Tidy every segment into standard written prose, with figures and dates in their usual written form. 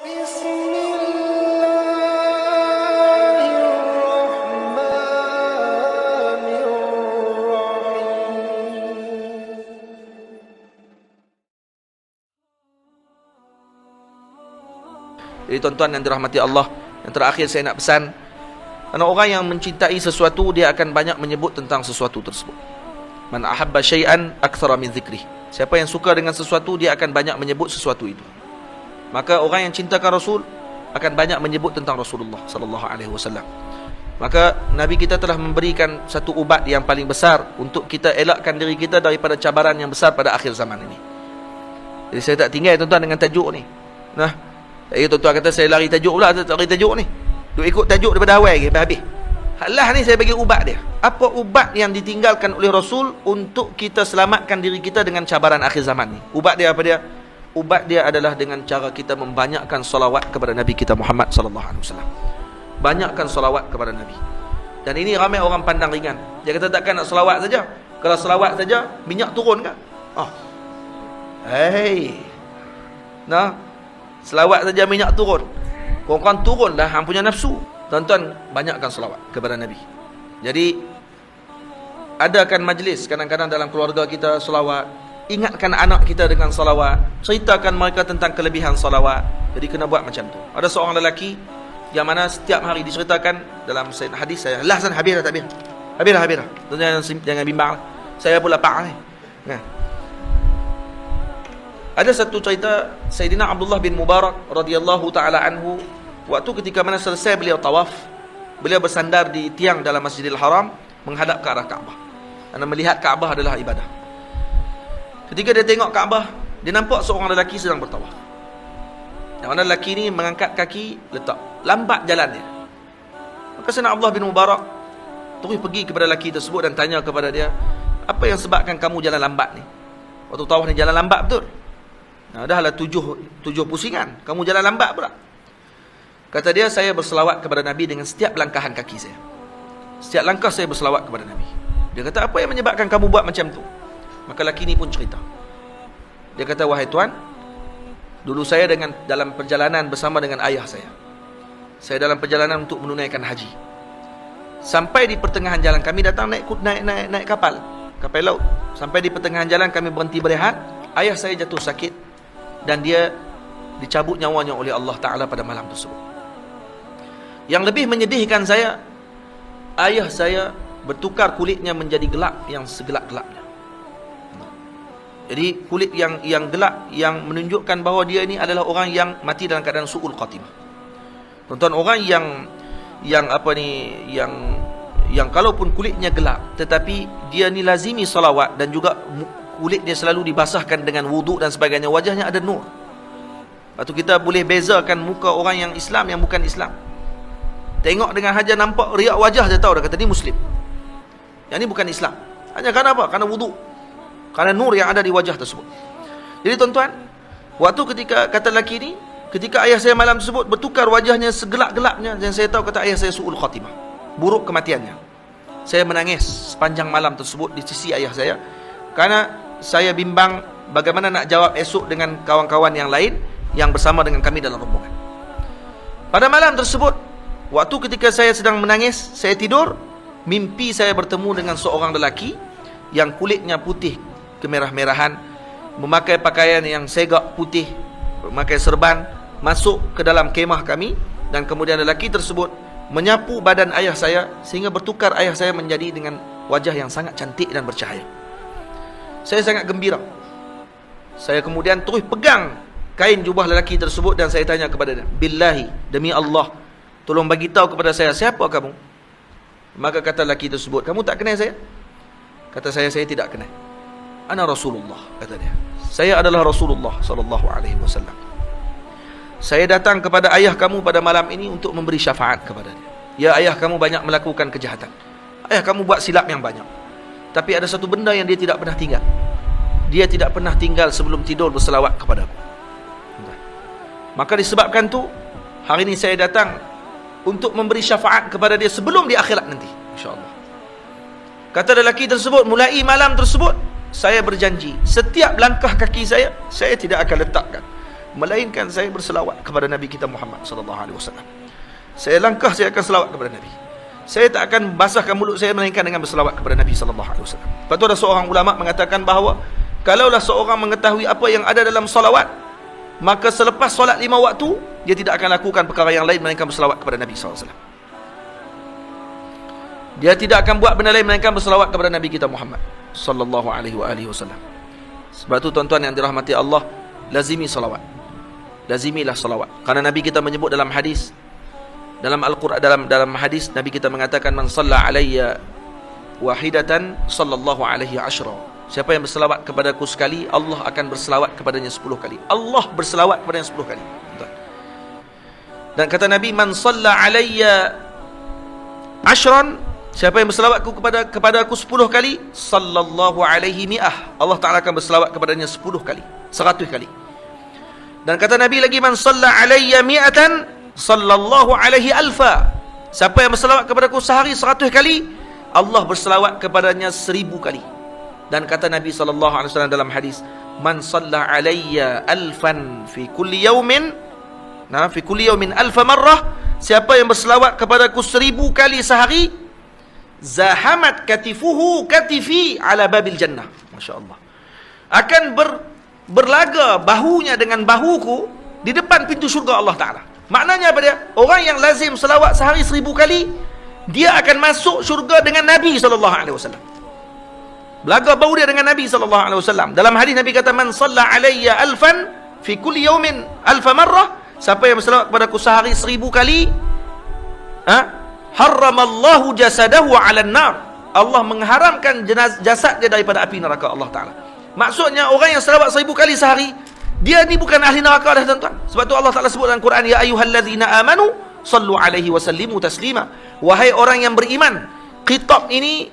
Jadi tuan-tuan yang dirahmati Allah, yang terakhir saya nak pesan, karena orang yang mencintai sesuatu, dia akan banyak menyebut tentang sesuatu tersebut. Man ahabba syai'an aktsara min dzikrih. Siapa yang suka dengan sesuatu, dia akan banyak menyebut sesuatu itu. Maka orang yang cintakan Rasul akan banyak menyebut tentang Rasulullah sallallahu alaihi wasallam. Maka Nabi kita telah memberikan satu ubat yang paling besar untuk kita elakkan diri kita daripada cabaran yang besar pada akhir zaman ini. Jadi saya tak tinggal tuan-tuan dengan tajuk ni. Tuan-tuan kata saya lari tajuk pula, tak lari tajuk ni. Duk ikut tajuk daripada awal lagi, habis. Halah ni saya bagi ubat dia. Apa ubat yang ditinggalkan oleh Rasul untuk kita selamatkan diri kita dengan cabaran akhir zaman ni? Ubat dia apa dia? Ubat dia adalah dengan cara kita membanyakkan salawat kepada Nabi kita Muhammad sallallahu alaihi wasallam. Banyakkan salawat kepada Nabi. Dan ini ramai orang pandang ringan. Dia kata takkan nak salawat saja. Kalau salawat saja, minyak turun kan? Selawat saja minyak turun. Korang turunlah hang punya nafsu. Tuan-tuan, banyakkan selawat kepada Nabi. Jadi adakan majlis kadang-kadang dalam keluarga kita selawat. Ingatkan anak kita dengan salawat. Ceritakan mereka tentang kelebihan salawat. Jadi kena buat macam tu. Ada seorang lelaki yang mana setiap hari diceritakan dalam hadis saya. Lah sana habis dah tak habis. Habis dah. Jangan bimbang lah. Saya pun lapar ni. Ada satu cerita Sayyidina Abdullah bin Mubarak radhiyallahu taala anhu, waktu ketika mana selesai beliau tawaf, beliau bersandar di tiang dalam Masjidil Haram menghadap ke arah Kaabah. Karena melihat Kaabah adalah ibadah. Ketika dia tengok Kaabah, dia nampak seorang lelaki sedang bertawaf. Yang mana lelaki ni mengangkat kaki, letak. Lambat jalannya. Maka Sayyidina Abdullah bin Mubarak terus pergi kepada lelaki tersebut dan tanya kepada dia, apa yang sebabkan kamu jalan lambat ni? Waktu tawaf ni jalan lambat betul? Dah lah tujuh pusingan, kamu jalan lambat pula. Kata dia, saya berselawat kepada Nabi dengan setiap langkahan kaki saya. Setiap langkah saya berselawat kepada Nabi. Dia kata, apa yang menyebabkan kamu buat macam tu? Maka lelaki ni pun cerita. Dia kata, wahai tuan, dulu saya dalam perjalanan bersama dengan ayah saya. Saya dalam perjalanan untuk menunaikan haji. Sampai di pertengahan jalan, kami datang naik kapal laut. Sampai di pertengahan jalan kami berhenti berehat. Ayah saya jatuh sakit dan dia dicabut nyawanya oleh Allah Ta'ala pada malam tersebut. Yang lebih menyedihkan saya, ayah saya bertukar kulitnya menjadi gelap yang segelap-gelapnya. Jadi kulit yang gelap yang menunjukkan bahawa dia ini adalah orang yang mati dalam keadaan su'ul khatimah. Tuan-tuan, orang yang kalaupun kulitnya gelap tetapi dia ni lazimi salawat dan juga kulit dia selalu dibasahkan dengan wuduk dan sebagainya, wajahnya ada nur. Lepas tu kita boleh bezakan muka orang yang Islam yang bukan Islam. Tengok dengan haja nampak riak wajah dia tahu dah, kata ni Muslim. Yang ni bukan Islam. Hanya kerana apa? Kerana wuduk. Kerana nur yang ada di wajah tersebut. Jadi tuan-tuan, waktu ketika kata lelaki ni, ketika ayah saya malam tersebut bertukar wajahnya segelap-gelapnya, dan saya tahu kata ayah saya su'ul khatimah, buruk kematiannya. Saya menangis sepanjang malam tersebut di sisi ayah saya, kerana saya bimbang bagaimana nak jawab esok dengan kawan-kawan yang lain yang bersama dengan kami dalam rombongan. Pada malam tersebut, waktu ketika saya sedang menangis, saya tidur, mimpi saya bertemu dengan seorang lelaki yang kulitnya putih kemerah-merahan, memakai pakaian yang segak putih, memakai serban, masuk ke dalam kemah kami, dan kemudian lelaki tersebut menyapu badan ayah saya sehingga bertukar ayah saya menjadi dengan wajah yang sangat cantik dan bercahaya. Saya sangat gembira. Saya kemudian terus pegang kain jubah lelaki tersebut dan saya tanya kepada dia, billahi, demi Allah, tolong bagi tahu kepada saya, siapa kamu? Maka kata lelaki tersebut, kamu tak kenal saya? Kata saya tidak kenal. Ana Rasulullah, kata dia. Saya adalah Rasulullah sallallahu alaihi wasallam. Saya datang kepada ayah kamu pada malam ini untuk memberi syafaat kepada dia. Ya, ayah kamu banyak melakukan kejahatan. Ayah kamu buat silap yang banyak. Tapi ada satu benda yang dia tidak pernah tinggal. Dia tidak pernah tinggal sebelum tidur berselawat kepada aku. Maka disebabkan tu, hari ini saya datang untuk memberi syafaat kepada dia sebelum di akhirat nanti, insya-Allah. Kata lelaki tersebut, mulai malam tersebut saya berjanji, setiap langkah kaki saya tidak akan letakkan melainkan saya berselawat kepada Nabi kita Muhammad sallallahu alaihi wasallam. Saya langkah, saya akan selawat kepada Nabi. Saya tak akan basahkan mulut saya melainkan dengan berselawat kepada Nabi sallallahu alaihi wasallam. Lepas tu ada seorang ulama mengatakan bahawa kalaulah seorang mengetahui apa yang ada dalam solawat, maka selepas solat 5 waktu, dia tidak akan lakukan perkara yang lain melainkan berselawat kepada Nabi sallallahu alaihi wasallam. Dia tidak akan buat benda lain melainkan berselawat kepada Nabi kita Muhammad sallallahu alaihi wasallam. Sebab tu tuan-tuan yang dirahmati Allah, lazimi salawat. Lazimilah salawat. Karena Nabi kita menyebut dalam hadis, dalam Al-Quran, dalam hadis Nabi kita mengatakan, man shalla alayya wahidatan sallallahu alaihi ashra. Siapa yang berselawat kepadaku sekali, Allah akan berselawat kepadanya 10 kali. Allah berselawat kepadanya 10 kali. Dan kata Nabi, man shalla alayya ashran, siapa yang berselawat kepada aku 10 kali, sallallahu alaihi mi'ah, Allah Ta'ala akan berselawat kepadanya 10 kali, 100 kali. Dan kata Nabi lagi, man shalla alayya mi'atan sallallahu alaihi alfa, siapa yang berselawat kepada aku sehari 100 kali, Allah berselawat kepadanya 1000 kali. Dan kata Nabi SAW dalam hadis, man shalla alayya alfan fi kulli yawmin, fi kulli yawmin alfa marrah, siapa yang berselawat kepada aku 1000 kali sehari, zahamat katifuhu katifi ala babil jannah. Masya Allah, akan berlaga bahunya dengan bahuku di depan pintu syurga Allah Ta'ala. Maknanya apa dia? Orang yang lazim selawat sehari 1000 kali, dia akan masuk syurga dengan Nabi SAW. Belaga bau dia dengan Nabi SAW. Dalam hadis Nabi kata, man shalla alayya alfan fi kulli yawmin alfa marrah, siapa yang berselawat kepada aku sehari 1000 kali, harramallahu jasadahu 'alan nar, Allah mengharamkan jasad dia daripada api neraka Allah Ta'ala. Maksudnya orang yang selawat 1000 kali sehari, dia ni bukan ahli neraka dah tuan-tuan. Sebab tu Allah Ta'ala sebut dalam Quran, ya ayyuhallazina amanu sallu alaihi wa sallimu taslima. Wahai orang yang beriman. Khitab ini,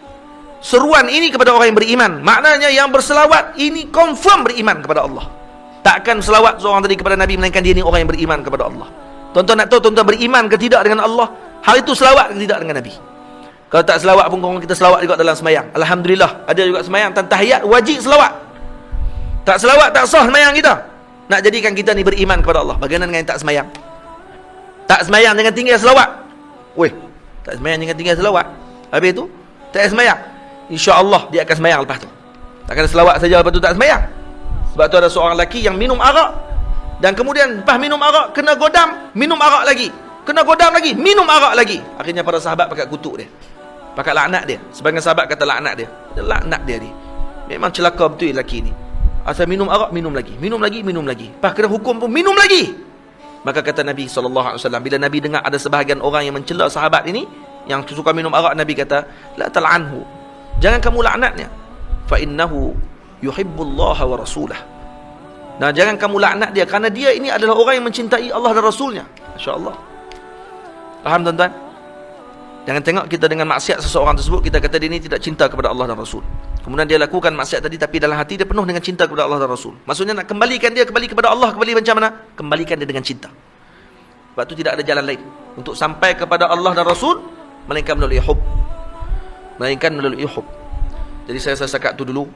seruan ini kepada orang yang beriman. Maknanya yang berselawat ini confirm beriman kepada Allah. Takkan selawat seorang tadi kepada Nabi melainkan dia ni orang yang beriman kepada Allah. Tuan-tuan nak tahu tuan-tuan beriman ke tidak dengan Allah, hari itu selawat ke tidak dengan Nabi. Kalau tak selawat pun kita selawat juga dalam semayang. Alhamdulillah, ada juga semayang tan tahiyat wajib selawat. Tak selawat tak sah semayang kita. Nak jadikan kita ni beriman kepada Allah. Bagaimana dengan yang tak semayang? Tak semayang jangan tinggal selawat. Weh, tak semayang jangan tinggal selawat. Habis tu tak semayang, insya-Allah dia akan semayang lepas tu. Takkan selawat saja lepas tu tak semayang. Sebab tu ada seorang lelaki yang minum arak, dan kemudian lepas minum arak kena godam, minum arak lagi, kena godam lagi, minum arak lagi. Akhirnya para sahabat pakat kutuk dia, pakat laknat dia. Sebagian sahabat kata laknat dia. Laknat dia ni. Memang celaka betul lelaki ni. Asal minum arak, minum lagi, minum lagi, minum lagi. Lepas kena hukum pun minum lagi. Maka kata Nabi SAW, bila Nabi dengar ada sebahagian orang yang mencela sahabat ini yang suka minum arak, Nabi kata, la tal'anhu, jangan kamu laknatnya, fa innahu yuhibbullaha wa rasulah. Nah, jangan kamu laknat dia, kerana dia ini adalah orang yang mencintai Allah dan Rasulnya. Masya-Allah. Faham tuan-tuan? Jangan tengok kita dengan maksiat seseorang tersebut, kita kata dia ini tidak cinta kepada Allah dan Rasul. Kemudian dia lakukan maksiat tadi, tapi dalam hati dia penuh dengan cinta kepada Allah dan Rasul. Maksudnya nak kembalikan dia kembali kepada Allah, kembali macam mana? Kembalikan dia dengan cinta. Sebab itu tidak ada jalan lain untuk sampai kepada Allah dan Rasul melainkan melalui hub. Melainkan melalui hub. Jadi saya setakat itu dulu.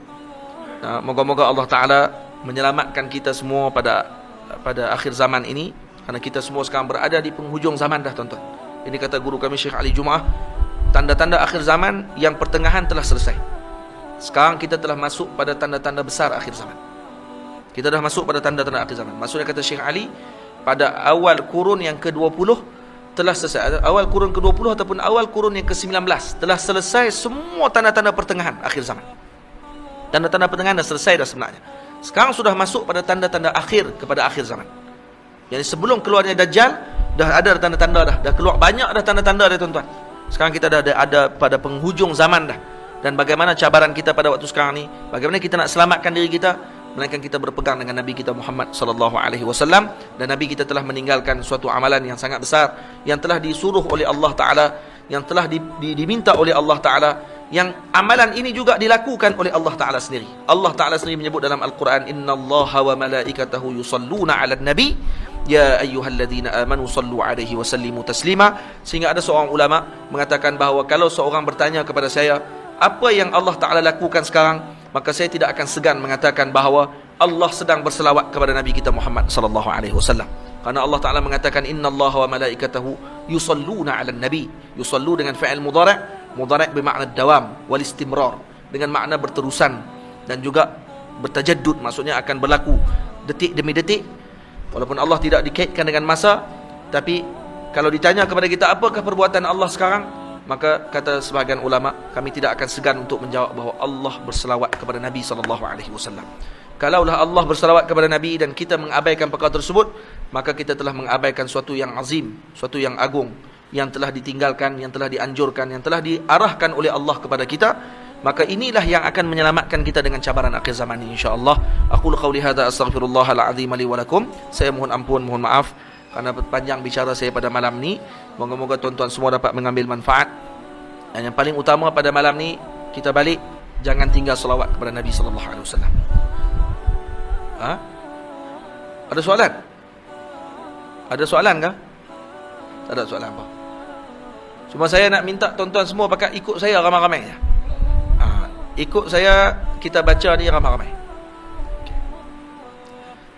Moga-moga Allah Ta'ala menyelamatkan kita semua pada akhir zaman ini, kerana kita semua sekarang berada di penghujung zaman dah tuan-tuan. Ini kata guru kami Syekh Ali Jumaah, tanda-tanda akhir zaman yang pertengahan telah selesai. Sekarang kita telah masuk pada tanda-tanda besar akhir zaman. Kita dah masuk pada tanda-tanda akhir zaman. Maksudnya kata Syekh Ali, pada awal kurun yang ke-20 telah selesai. Awal kurun ke-20 ataupun awal kurun yang ke-19 telah selesai semua tanda-tanda pertengahan akhir zaman. Tanda-tanda pertengahan dah selesai dah sebenarnya. Sekarang sudah masuk pada tanda-tanda akhir kepada akhir zaman. Jadi sebelum keluarnya Dajjal, dah ada tanda-tanda dah keluar banyak dah tanda-tanda dah tuan-tuan. Sekarang kita dah ada pada penghujung zaman dah. Dan bagaimana cabaran kita pada waktu sekarang ni, bagaimana kita nak selamatkan diri kita, melainkan kita berpegang dengan Nabi kita Muhammad sallallahu alaihi wasallam. Dan Nabi kita telah meninggalkan suatu amalan yang sangat besar, yang telah disuruh oleh Allah Ta'ala, yang telah diminta oleh Allah Ta'ala, yang amalan ini juga dilakukan oleh Allah Ta'ala sendiri. Allah Ta'ala sendiri menyebut dalam Al-Quran, innallaha wa malaikatahu yusalluna 'alan nabi ya ayyuhalladzina amanu sallu alaihi wa sallimu taslima. Sehingga ada seorang ulama mengatakan bahawa kalau seorang bertanya kepada saya apa yang Allah Ta'ala lakukan sekarang, maka saya tidak akan segan mengatakan bahawa Allah sedang berselawat kepada Nabi kita Muhammad sallallahu alaihi wasallam. Karena Allah Taala mengatakan innallaha wa malaikatahu yusalluna 'alan nabi. Yusallu dengan fi'il mudhari' bermakna dawam wal istimrar, dengan makna berterusan dan juga bertajaddud, maksudnya akan berlaku detik demi detik. Walaupun Allah tidak dikaitkan dengan masa, tapi kalau ditanya kepada kita apakah perbuatan Allah sekarang, maka kata sebahagian ulama, kami tidak akan segan untuk menjawab bahawa Allah berselawat kepada Nabi sallallahu alaihi wasallam. Kalaulah Allah berselawat kepada Nabi dan kita mengabaikan perkara tersebut, maka kita telah mengabaikan suatu yang azim, suatu yang agung, yang telah ditinggalkan, yang telah dianjurkan, yang telah diarahkan oleh Allah kepada kita. Maka inilah yang akan menyelamatkan kita dengan cabaran akhir zaman ini, insya-Allah. Aqulu qauli hadza astaghfirullahal azim li wa lakum. Saya mohon ampun, mohon maaf kerana panjang bicara saya pada malam ni. Moga-moga tuan-tuan semua dapat mengambil manfaat. Dan yang paling utama pada malam ni, kita balik jangan tinggal selawat kepada Nabi sallallahu alaihi wasallam. Ada soalan? Ada soalan kah? Tak ada soalan apa. Cuma saya nak minta tuan-tuan semua pakai ikut saya ramai-ramai je. Ikut saya, kita baca ni ramai-ramai.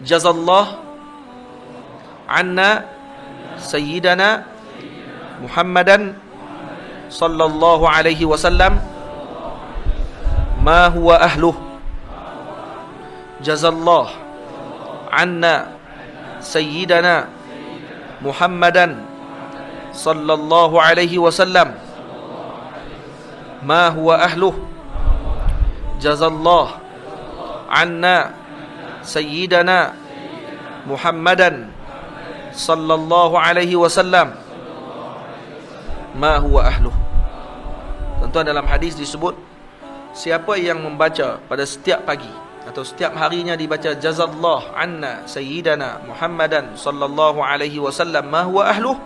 Jazallah anna sayyidana Muhammadan sallallahu alaihi wasallam ma huwa ahluh. Jazallah anna sayyidana Muhammadan sallallahu alaihi wasallam ma huwa ahluh. Jazallah anna sayyidana Muhammadan sallallahu alaihi wasallam ma huwa ahluh. Tuan-tuan, dalam hadis disebut siapa yang membaca pada setiap pagi atau setiap harinya dibaca jazallah anna sayyidana Muhammadan sallallahu alaihi wasallam ma huwa ahluh,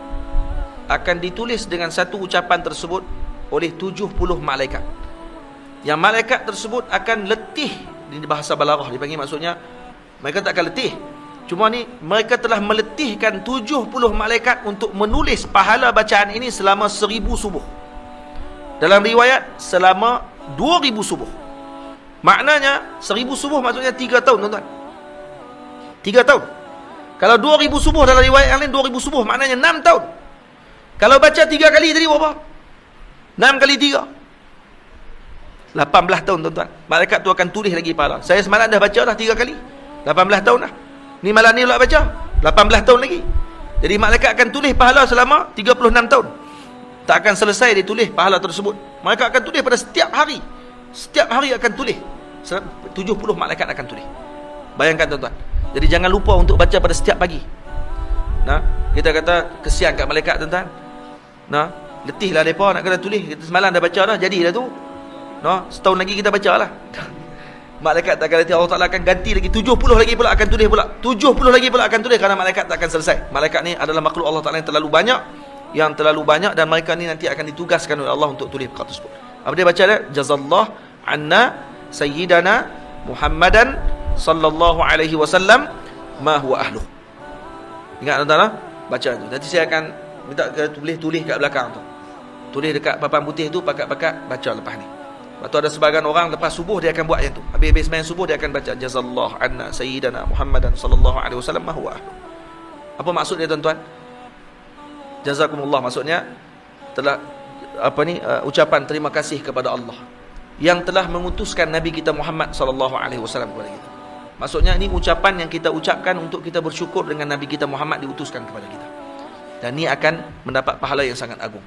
akan ditulis dengan satu ucapan tersebut oleh 70 malaikat. Yang malaikat tersebut akan letih. Di bahasa balarah dipanggil, maksudnya mereka tak akan letih. Cuma ni mereka telah meletihkan 70 malaikat untuk menulis pahala bacaan ini selama 1000 subuh. Dalam riwayat selama 2000 subuh. Maknanya 1000 subuh maksudnya 3 tahun, tuan-tuan. 3 tahun. Kalau 2000 subuh dalam riwayat yang lain 2000 subuh maknanya 6 tahun. Kalau baca 3 kali tadi berapa? 6 kali 3 18 tahun, tuan-tuan. Malaikat tu akan tulis lagi pahala. Saya semalam dah baca dah 3 kali. 18 tahun dah. Ni malam ni pula baca 18 tahun lagi. Jadi malaikat akan tulis pahala selama 36 tahun. Tak akan selesai ditulis pahala tersebut. Malaikat akan tulis pada setiap hari. Setiap hari akan tulis. 70 malaikat akan tulis. Bayangkan, tuan-tuan. Jadi jangan lupa untuk baca pada setiap pagi. Kita kata kesian kat malaikat, tuan-tuan. Letihlah mereka nak kena tulis. Kita semalam dah baca dah, jadilah tu. Setahun lagi kita baca lah. Malaikat tak akan letih. Allah Ta'ala akan ganti lagi 70 lagi pula akan tulis pula. 70 lagi pula akan tulis, kerana malaikat tak akan selesai. Malaikat ni adalah makhluk Allah Ta'ala yang terlalu banyak, dan mereka ni nanti akan ditugaskan oleh Allah untuk tulis perkara tersebut. Apa dia baca dia? Jazallah anna sayyidana Muhammadan sallallahu alaihi wasallam ma huwa ahluh. Ingat, tuan-tuan, baca tu. Nanti saya akan minta tulis kat belakang tu. Tulis dekat papan putih tu, pakat-pakat baca lepas ni. Lepas tu ada sebahagian orang lepas subuh dia akan buat yang tu. Habis sembahyang subuh dia akan baca jazallah anna sayyidana Muhammadan sallallahu alaihi wasallam ma huwa ahluh. Apa maksud dia, tuan-tuan? Jazakumullah maksudnya telah ucapan terima kasih kepada Allah yang telah mengutuskan Nabi kita Muhammad sallallahu alaihi wasallam kepada kita. Maksudnya ini ucapan yang kita ucapkan untuk kita bersyukur dengan Nabi kita Muhammad diutuskan kepada kita. Dan ini akan mendapat pahala yang sangat agung.